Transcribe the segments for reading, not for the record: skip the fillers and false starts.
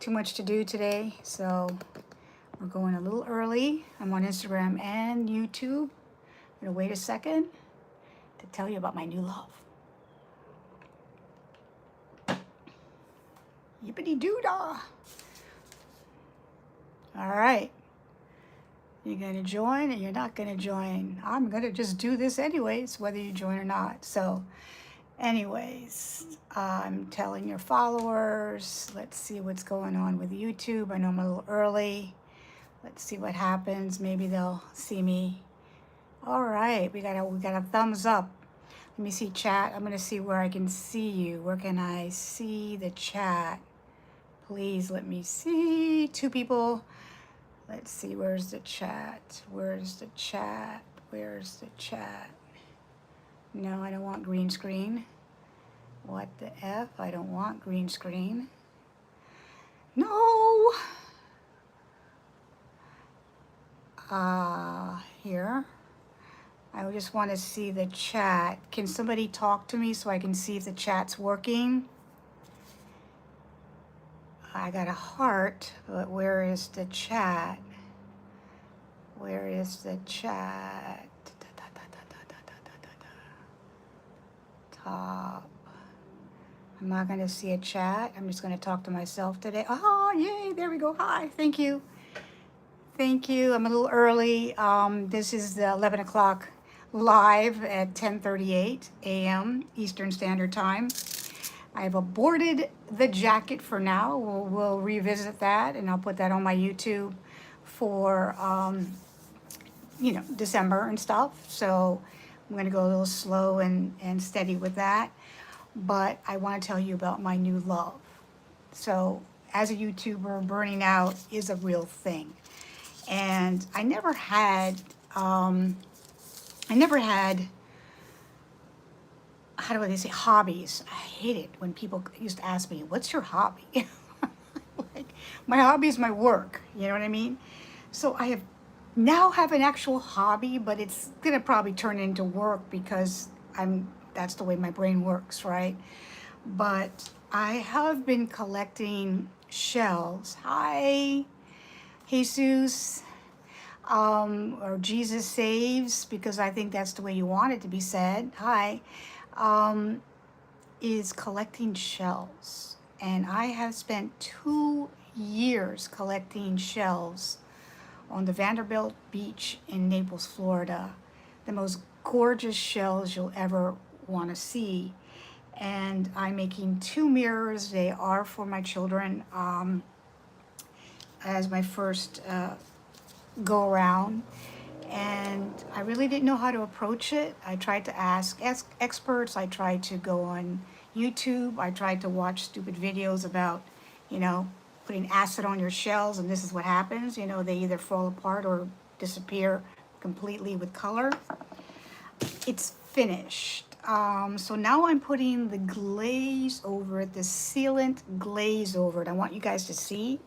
too much to do today, so we're going a little early. I'm on Instagram and YouTube. I'm gonna wait a second to tell you about my new love. Yippity doo dah! All right. You're gonna join or you're not gonna join. I'm gonna just do this anyways, whether you join or not. So, anyways, I'm telling your followers. Let's see what's going on with YouTube. I know I'm a little early. Let's see what happens. Maybe they'll see me. All right, we got a thumbs up. Let me see chat. I'm gonna see where I can see you. Where can I see the chat? Please let me see. 2 people. Let's see, where's the chat? Where's the chat? Where's the chat? No, I don't want green screen. What the F? I don't want green screen. No! Here. I just want to see the chat. Can somebody talk to me so I can see if the chat's working? I got a heart, but where is the chat? Where is the chat? Top. I'm not going to see a chat. I'm just going to talk to myself today. Oh, yay. There we go. Hi. Thank you. Thank you. I'm a little early. This is the 11 o'clock live at 10:38 a.m. Eastern Standard Time. I've aborted the jacket for now. We'll revisit that, and I'll put that on my YouTube for, December and stuff. So I'm going to go a little slow and steady with that. But I want to tell you about my new love. So as a YouTuber, burning out is a real thing. And I never had, how do they say, hobbies. I hate it when people used to ask me, what's your hobby? Like, my hobby is my work, you know what I mean? So I now have an actual hobby, but it's gonna probably turn into work because that's the way my brain works, right? But I have been collecting shells. Hi, Jesus. Or Jesus saves, because I think that's the way you want it to be said. Hi. Is collecting shells. And I have spent 2 years collecting shells on the Vanderbilt Beach in Naples, Florida. The most gorgeous shells you'll ever want to see. And I'm making 2 mirrors. They are for my children as my first go around. And I really didn't know how to approach it. I tried to ask experts. I tried to go on YouTube. I tried to watch stupid videos about, putting acid on your shells, and this is what happens. They either fall apart or disappear completely with color. It's finished. So now I'm putting the glaze over it, the sealant glaze over it. I want you guys to see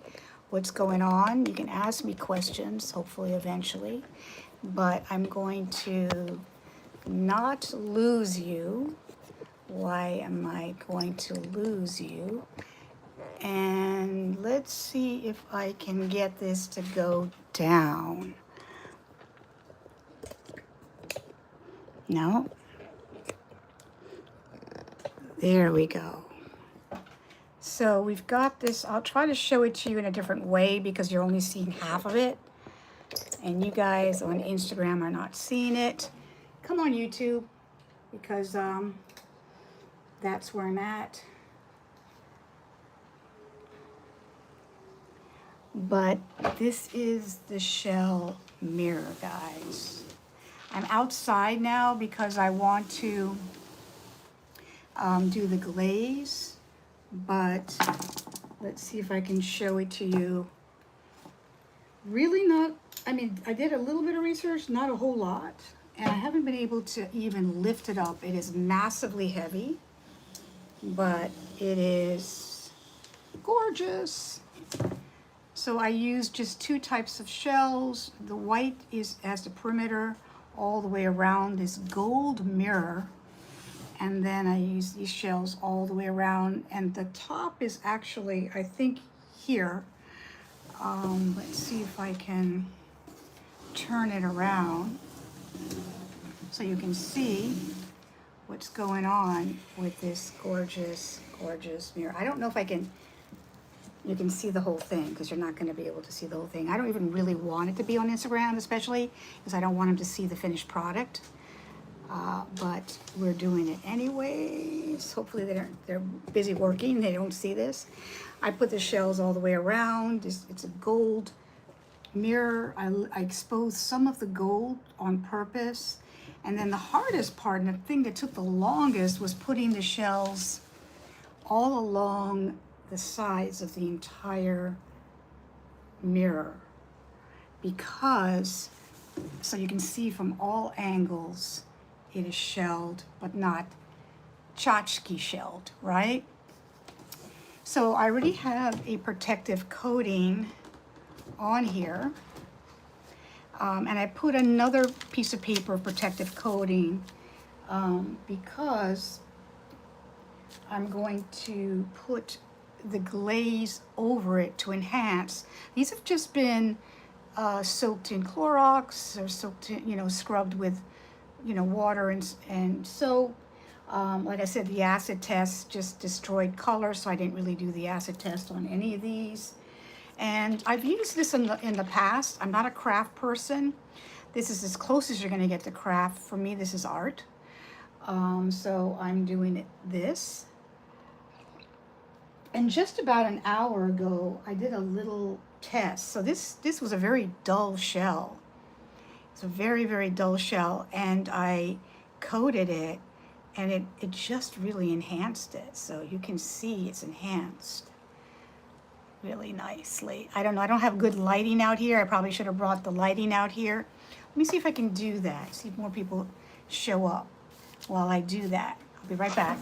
what's going on. You can ask me questions, hopefully eventually. But I'm going to not lose you. Why am I going to lose you? And let's see if I can get this to go down. No. There we go. So we've got this. I'll try to show it to you in a different way because you're only seeing half of it. And you guys on Instagram are not seeing it. Come on YouTube, because that's where I'm at. But this is the shell mirror, guys. I'm outside now because I want to do the glaze, but let's see if I can show it to you. Really not, I did a little bit of research, not a whole lot, and I haven't been able to even lift it up. It is massively heavy, but it is gorgeous. So I used just 2 types of shells. The white is as the perimeter all the way around this gold mirror. And then I use these shells all the way around. And the top is actually, I think, here. Let's see if I can turn it around so you can see what's going on with this gorgeous, gorgeous mirror. I don't know if you can see the whole thing because you're not going to be able to see the whole thing. I don't even really want it to be on Instagram, especially because I don't want them to see the finished product. But we're doing it anyways. Hopefully they're busy working. They don't see this. I put the shells all the way around. It's a gold mirror. I exposed some of the gold on purpose. And then the hardest part, and the thing that took the longest, was putting the shells all along the sides of the entire mirror, because so you can see from all angles it is shelled, but not tchotchke shelled, right? So I already have a protective coating on here, and I put another piece of paper of protective coating because I'm going to put the glaze over it to enhance. These have just been soaked in Clorox or soaked in, scrubbed with, water and soap. Like I said, the acid test just destroyed color, so I didn't really do the acid test on any of these. And I've used this in the past. I'm not a craft person. This is as close as you're going to get to craft. For me, this is art. So I'm doing this. And just about an hour ago, I did a little test. So this was a very dull shell. It's a very, very dull shell. And I coated it, and it just really enhanced it. So you can see it's enhanced really nicely. I don't know. I don't have good lighting out here. I probably should have brought the lighting out here. Let me see if I can do that. See if more people show up while I do that. I'll be right back.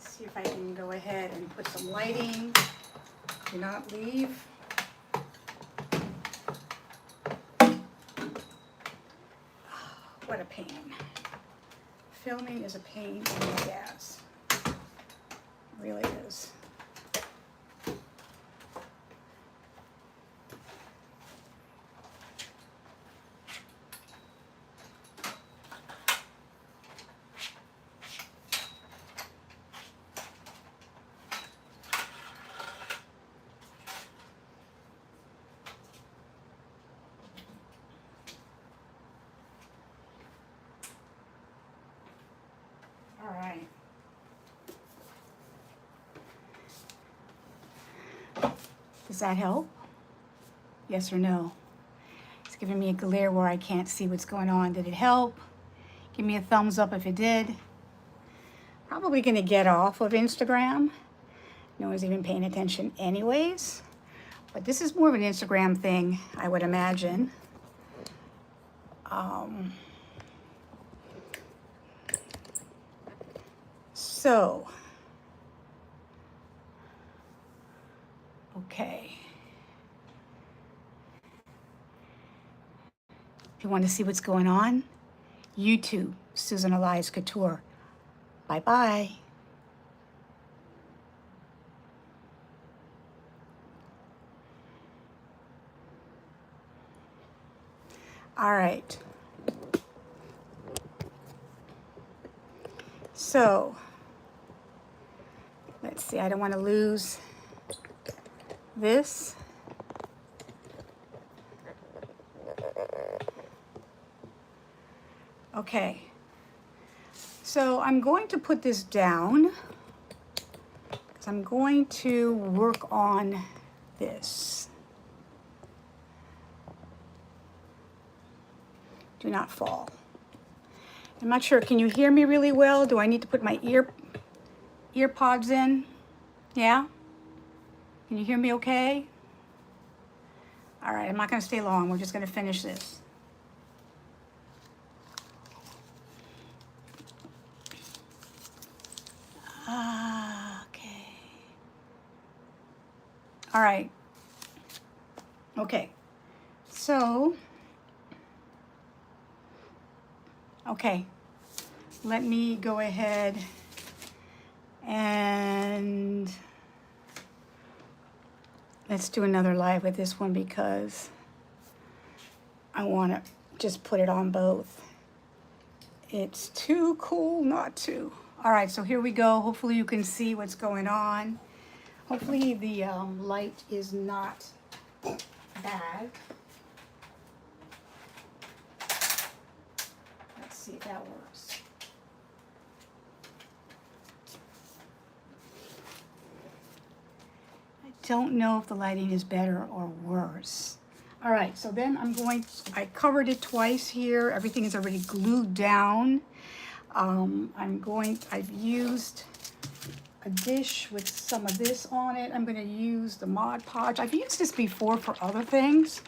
See if I can go ahead and put some lighting. Do not leave. What a pain. Filming is a pain in the ass. It really is. All right. Does that help? Yes or no? It's giving me a glare where I can't see what's going on. Did it help? Give me a thumbs up if it did. Probably gonna get off of Instagram. No one's even paying attention anyways. But this is more of an Instagram thing, I would imagine. So, okay. If you want to see what's going on, YouTube, Susan Elias Couture. Bye-bye. All right. So, let's see, I don't want to lose this. Okay. So I'm going to put this down because I'm going to work on this. Do not fall. I'm not sure, can you hear me really well? Do I need to put my ear pods in? Yeah? Can you hear me okay? All right, I'm not going to stay long. We're just going to finish this. Okay. All right. Okay. So, okay. Let me go ahead and let's do another live with this one because I want to just put it on both. It's too cool not to. All right, so here we go. Hopefully you can see what's going on. Hopefully the light is not bad. Let's see if that works. I don't know if the lighting is better or worse. All right, so then I covered it twice here. Everything is already glued down. I've used a dish with some of this on it. I'm gonna use the Mod Podge. I've used this before for other things.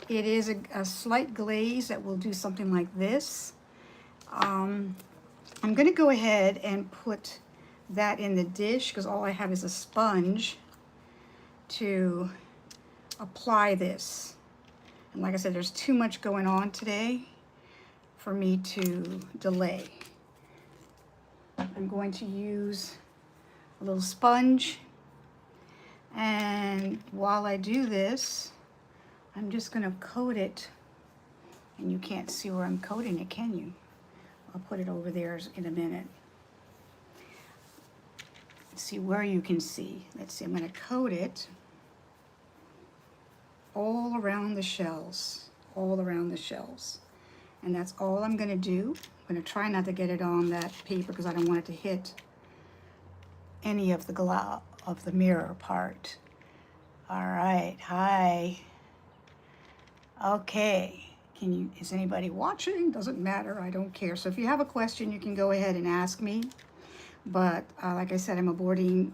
It is a slight glaze that will do something like this. I'm gonna go ahead and put that in the dish because all I have is a sponge to apply this. And like I said, there's too much going on today for me to delay. I'm going to use a little sponge, and while I do this, I'm just going to coat it, and you can't see where I'm coating it, can you? I'll put it over there in a minute. Let's see where you can see. Let's see, I'm going to coat it all around the shells, and that's all I'm going to do. I'm going to try not to get it on that paper because I don't want it to hit any of the mirror part. All right, hi. Okay, is anybody watching? Doesn't matter, I don't care. So if you have a question, you can go ahead and ask me. But like I said, I'm aborting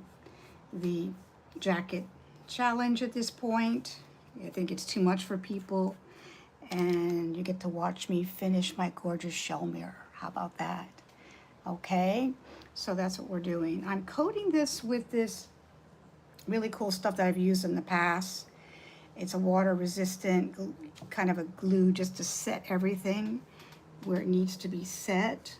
the jacket challenge at this point. I think it's too much for people, and you get to watch me finish my gorgeous shell mirror. How about that? Okay, so that's what we're doing. I'm coating this with this really cool stuff that I've used in the past. It's a water resistant kind of a glue just to set everything where it needs to be set.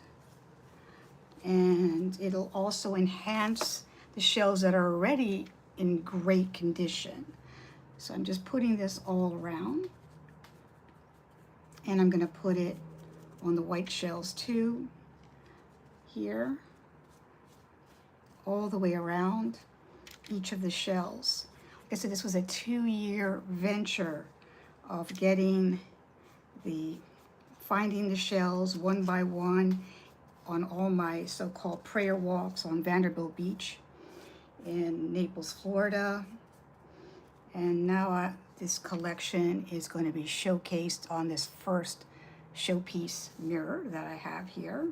And it'll also enhance the shells that are already in great condition. So I'm just putting this all around, and I'm going to put it on the white shells too, here, all the way around each of the shells. Like I said, this was a 2-year venture of finding the shells one by one on all my so-called prayer walks on Vanderbilt Beach in Naples, Florida. And now this collection is going to be showcased on this first showpiece mirror that I have here.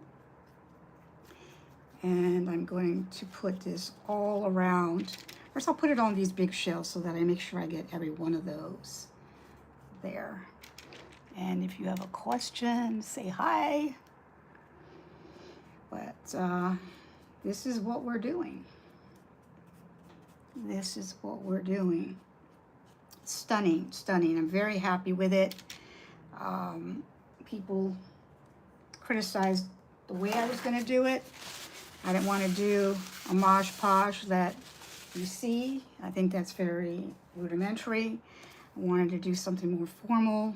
And I'm going to put this all around. First, I'll put it on these big shells so that I make sure I get every one of those there. And if you have a question, say hi. But this is what we're doing. This is what we're doing. Stunning, stunning. I'm very happy with it. People criticized the way I was going to do it. I didn't want to do a Mod Podge that you see. I think that's very rudimentary. I wanted to do something more formal.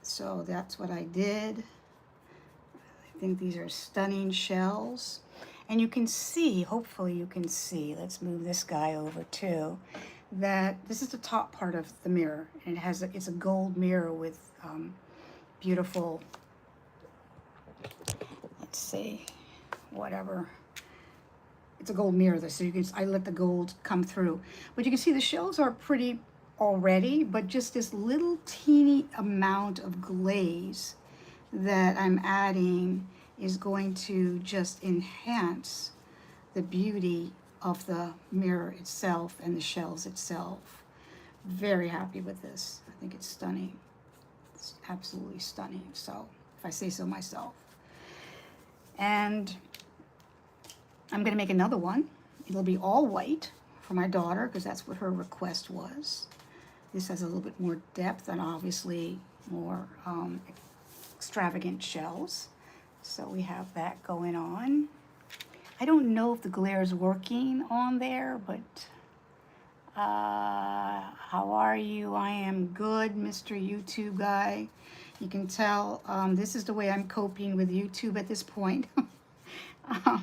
So that's what I did. I think these are stunning shells. And you can see, hopefully you can see, let's move this guy over too, that this is the top part of the mirror. And it's a gold mirror with beautiful, let's see, whatever. It's a gold mirror, so I let the gold come through. But you can see the shells are pretty already, but just this little teeny amount of glaze that I'm adding is going to just enhance the beauty of the mirror itself and the shells itself. Very happy with this. I think it's stunning. It's absolutely stunning, so if I say so myself. And I'm gonna make another one. It'll be all white for my daughter because that's what her request was. This has a little bit more depth and obviously more extravagant shells. So we have that going on. I don't know if the glare is working on there, but how are you? I am good, Mr. YouTube guy. You can tell this is the way I'm coping with YouTube at this point. I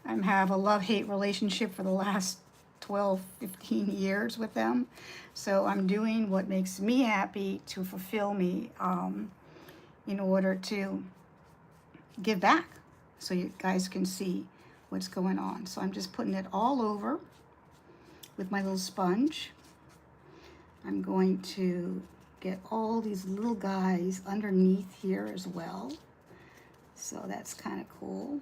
have a love-hate relationship for the last 12, 15 years with them. So I'm doing what makes me happy to fulfill me in order to give back so you guys can see what's going on. So I'm just putting it all over with my little sponge. I'm going to get all these little guys underneath here as well. So that's kind of cool.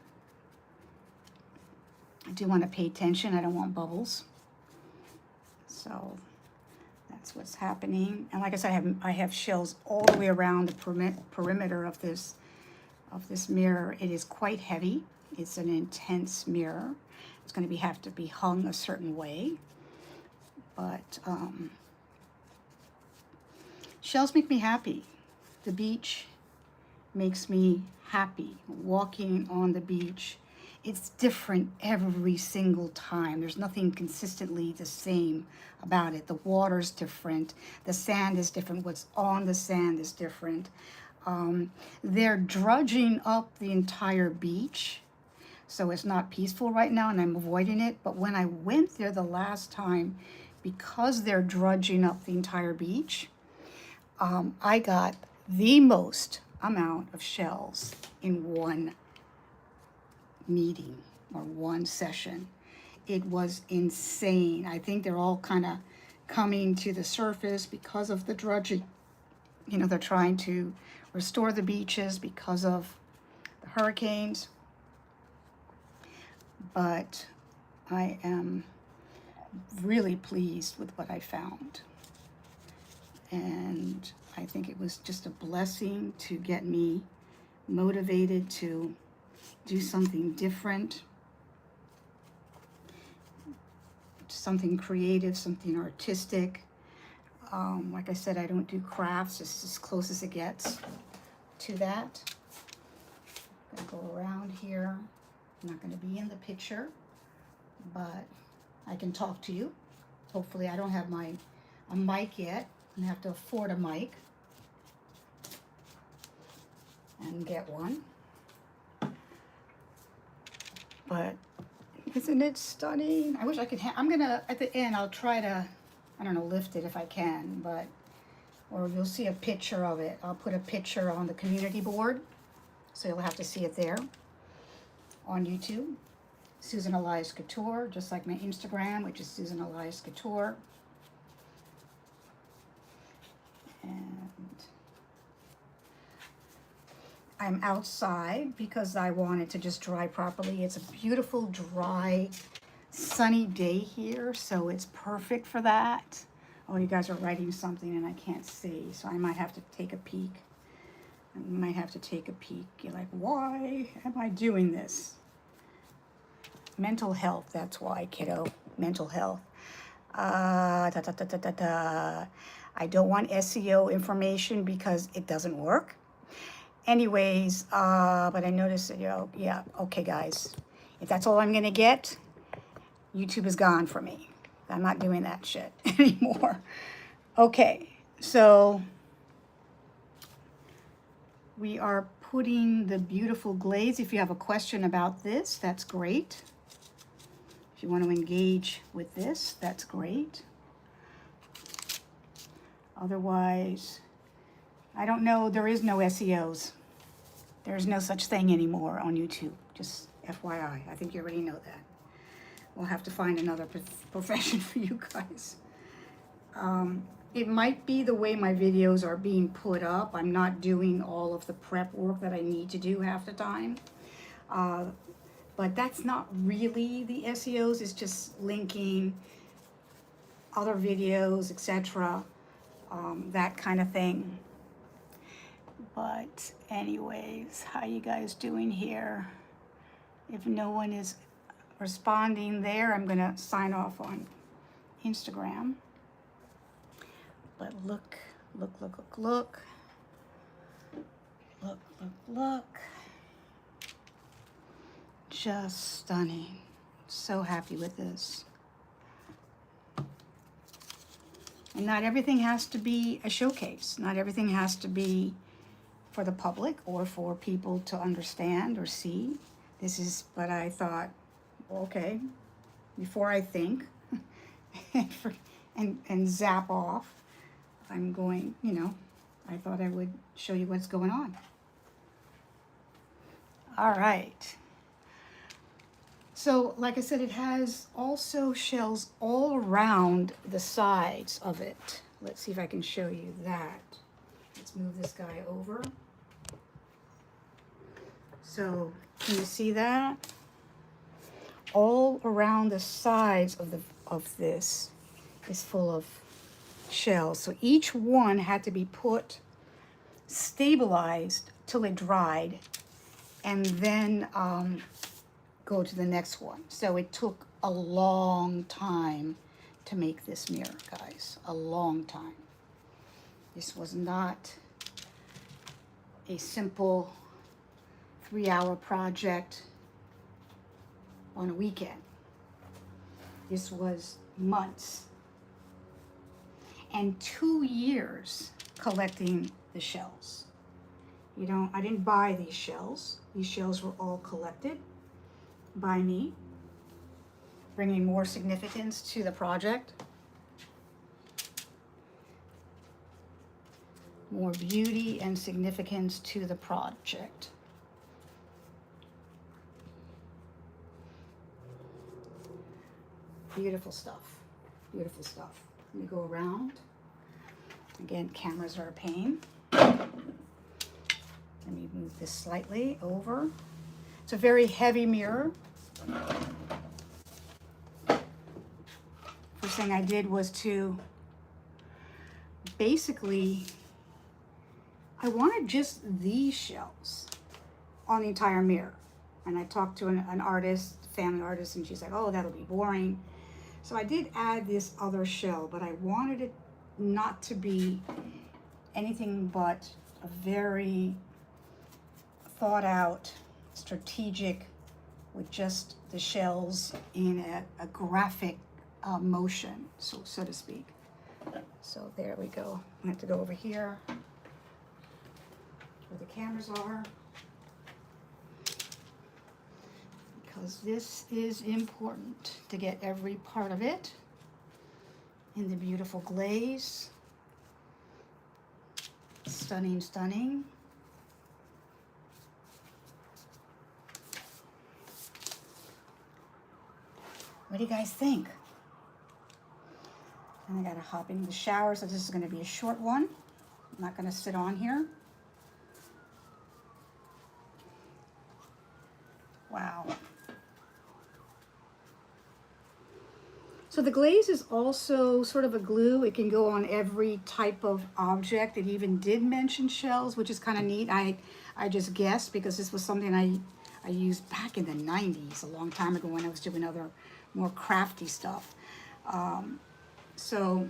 I do want to pay attention. I don't want bubbles. So that's what's happening. And like I said, I have shells all the way around the perimeter of this mirror. It is quite heavy. It's an intense mirror. It's going to have to be hung a certain way. But shells make me happy. The beach makes me happy. Walking on the beach, it's different every single time. There's nothing consistently the same about it. The water's different. The sand is different. What's on the sand is different. They're drudging up the entire beach. So it's not peaceful right now and I'm avoiding it. But when I went there the last time, because they're drudging up the entire beach, I got the most amount of shells in one meeting or one session. It was insane. I think they're all kind of coming to the surface because of the drudging. You know, they're trying to restore the beaches because of the hurricanes. But I am really pleased with what I found. And I think it was just a blessing to get me motivated to do something different, something creative, something artistic. Like I said, I don't do crafts, it's as close as it gets to that. I'm gonna go around here. I'm not gonna be in the picture, but I can talk to you. Hopefully I don't have a mic yet. I'm gonna have to afford a mic and get one. But isn't it stunning? I wish I could, I'm gonna, at the end, I'll try to, I don't know, lift it if I can, but, or you'll see a picture of it. I'll put a picture on the community board, so you'll have to see it there on YouTube. Susan Elias Couture, just like my Instagram, which is Susan Elias Couture. And I'm outside because I want it to just dry properly. It's a beautiful, dry, sunny day here, so it's perfect for that. Oh, you guys are writing something and I can't see, so I might have to take a peek. I might have to take a peek. You're like, why am I doing this? Mental health, that's why, kiddo. Mental health. I don't want SEO information because it doesn't work. Anyways, but I noticed that, you know, yeah, okay, guys. If that's all I'm going to get, YouTube is gone for me. I'm not doing that shit anymore. Okay, so we are putting the beautiful glaze. If you have a question about this, that's great. If you want to engage with this, that's great. Otherwise, I don't know, there is no SEOs. There's no such thing anymore on YouTube, just FYI. I think you already know that. We'll have to find another profession for you guys. It might be the way my videos are being put up. I'm not doing all of the prep work that I need to do half the time. but that's not really the SEOs. It's just linking other videos, etc., that kind of thing. But anyways, how you guys doing here? If no one is responding there, I'm gonna sign off on Instagram. But look, look, look, look, look. Look, look, look. Just stunning. So happy with this. And not everything has to be a showcase. Not everything has to be for the public or for people to understand or see. This is, but I thought, okay, before I think and zap off, I'm going, you know, I thought I would show you what's going on. All right. So, like I said, it has also shells all around the sides of it. Let's see if I can show you that. Let's move this guy over. So, can you see that? All around the sides of this is full of shells. So each one had to be put, stabilized till it dried, and then go to the next one. So it took a long time to make this mirror, guys. A long time. This was not a simple 3-hour project on a weekend. This was months and 2 years collecting the shells. You know, I didn't buy these shells. These shells were all collected by me, bringing more significance to the project. More beauty and significance to the project. Beautiful stuff. Beautiful stuff. Let me go around. Again, cameras are a pain. Let me move this slightly over. It's a very heavy mirror. First thing I did was to basically, I wanted just these shells on the entire mirror. And I talked to an artist, family artist, and she's like, oh, that'll be boring. So I did add this other shell, but I wanted it not to be anything but a very thought out, strategic, with just the shells in a graphic motion, so to speak. So there we go. I have to go over here where the cameras are, because this is important to get every part of it in the beautiful glaze. Stunning, stunning. What do you guys think? And I gotta hop in the shower, so this is gonna be a short one. I'm not gonna sit on here. Wow. So the glaze is also sort of a glue. It can go on every type of object. It even did mention shells, which is kind of neat. I just guessed because this was something I used back in the 90s, a long time ago, when I was doing other more crafty stuff. So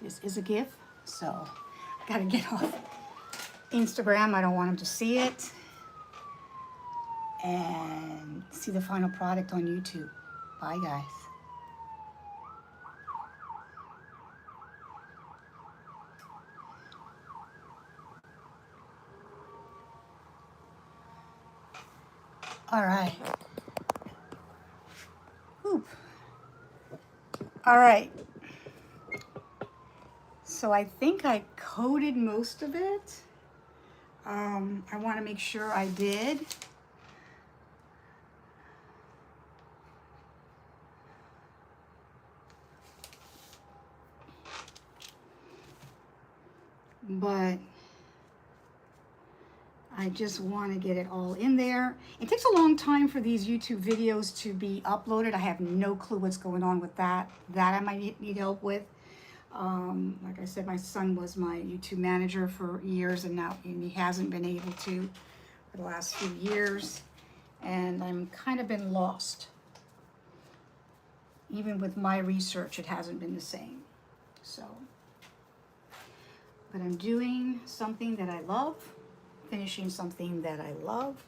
this is a GIF, so I gotta get off Instagram. I don't want them to see it. And see the final product on YouTube. Bye, guys. All right. Oop. All right. So I think I coated most of it. I want to make sure I did. But I just want to get it all in there. It takes a long time for these YouTube videos to be uploaded. I have no clue what's going on with that. That I might need help with. Like I said, my son was my YouTube manager for years, and he hasn't been able to for the last few years. And I'm kind of been lost. Even with my research, it hasn't been the same. So, but I'm doing something that I love, finishing something that I love,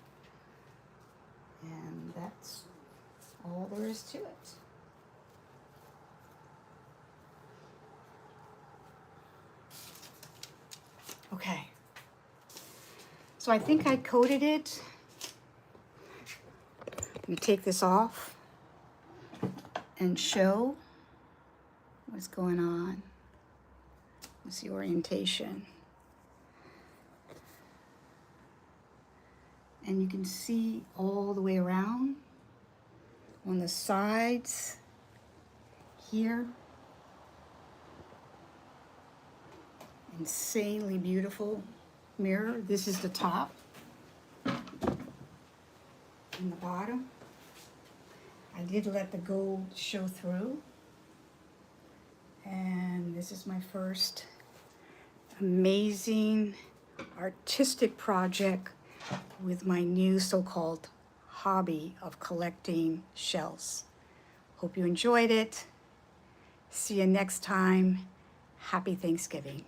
and that's all there is to it. Okay, so I think I coated it. I'm gonna take this off and show what's going on. What's the orientation? And you can see all the way around on the sides here. Insanely beautiful mirror. This is the top and the bottom. I did let the gold show through. And this is my first amazing artistic project with my new so-called hobby of collecting shells. Hope you enjoyed it. See you next time. Happy Thanksgiving.